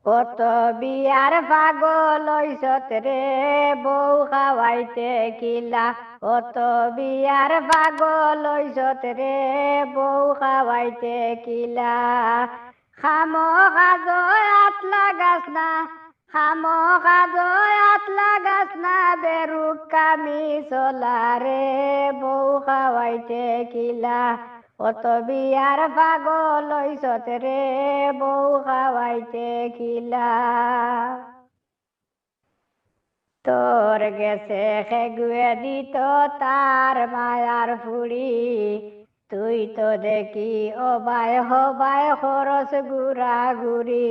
কত বিয়ার পাগল হইছত রে বউ খাওয়াইতে কিলা, কত বিয়ার পাগল হইছত রে বউ খাওয়াইতে কিলা। খামো কাজো আত লাগাস না, খামো কাজো আত লাগাস না, বেরুক কামি চলা রে বউ খাওয়াইতে কিলা। কত বিয়ার পাগল হইছত রে বউ খাওয়াইতে কিলা। তোর গেছে খেগুয়ে দিত তার মায়ার ফুড়ি, তুই তো দেখি অবায় হবায় খরচ গুড়া গুড়ি।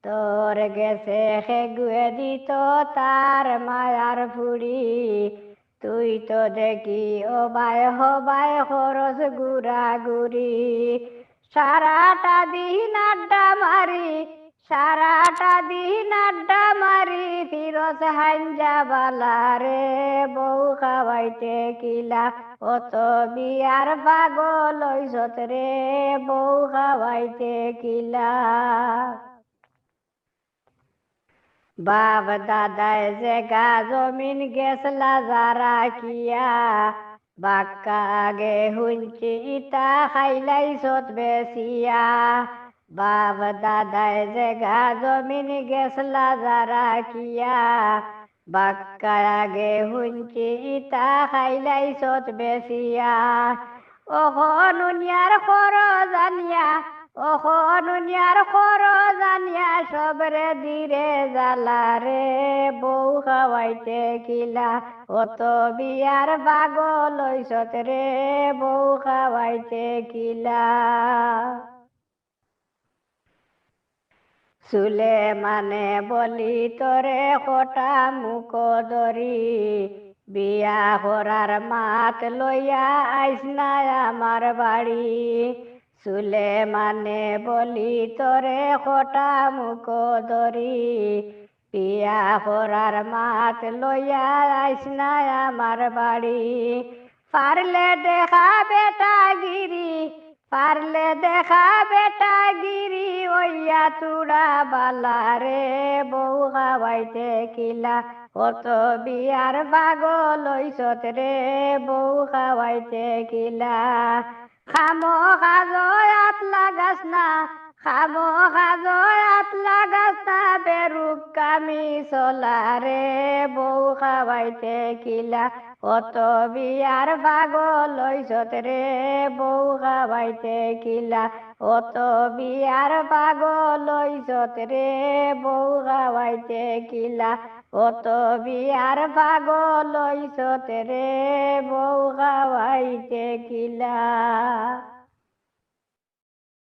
তোর গেছে খেগুয়ে দিত তার মায়ার ফুড়ি, তুই তো দেখি অবায় হবায় খরচ গুড়া গুড়ি। সারাটা দিন আড্ডা মারি, সারাটা দিন আড্ডা মারি, ফিরোজ হাঞ্জা বালা রে বউ খাওয়াইতে কিলা। কত বিয়ার পাগল হইছত রে বউ খাওয়াইতে কিলা। বাপ দাদায় জায়গা জমিন গেছলা যারা কিয়া, বাক্কা আগে হুঞ্চি ইটা খাইলাইছত বেশিয়া। বাপ দাদায় জায়গা জমিন গেছলা যারা কিয়া, বাক্কা আগে হুঞ্চি ইটা খাইলাইছত বেশিয়া। ওখন উনিয়ার খর জানিয়া, ওখন উনিয়ার খর জানিয়া, সবরে দিরে জালা রে বউ খাওয়াইতে কিলা। কত বিয়ার পাগল হইছত রে বউ খাওয়াইতে কিলা। চুলে মানে বলি তোরে কটা মুখ ধরি, বিয়া করার মাত লইয়া আইস না আমার বাড়ি। চুলে মানে বলি তোরে কটা মুখ ধরি, বিয়া করার মাত লইয়া আইস না আমার বাড়ি। পারলে দেখা বেটা গিরি, পারলে দেখা বেটা গিরি, ওইয়া চূড়া বালা রে বউ খাওয়াইতে কিলা। কত বিয়ার পাগল হইছত রে বউ খাওয়াইতে কিলা। খামো কাজো আত লাগাস না, খামো কাজো আত লাগাস না, বেরুক কামি চলা রে বউ খাওয়াইতে কিলা। কত বিয়ার পাগল হইছত রে বউ খাওয়াইতে কিলা। কত বিয়ার পাগল হইছত রে বউ খাওয়াইতে কিলা। কত বিয়ার পাগল হইছত রে বউ খাওয়াইতে কিলা।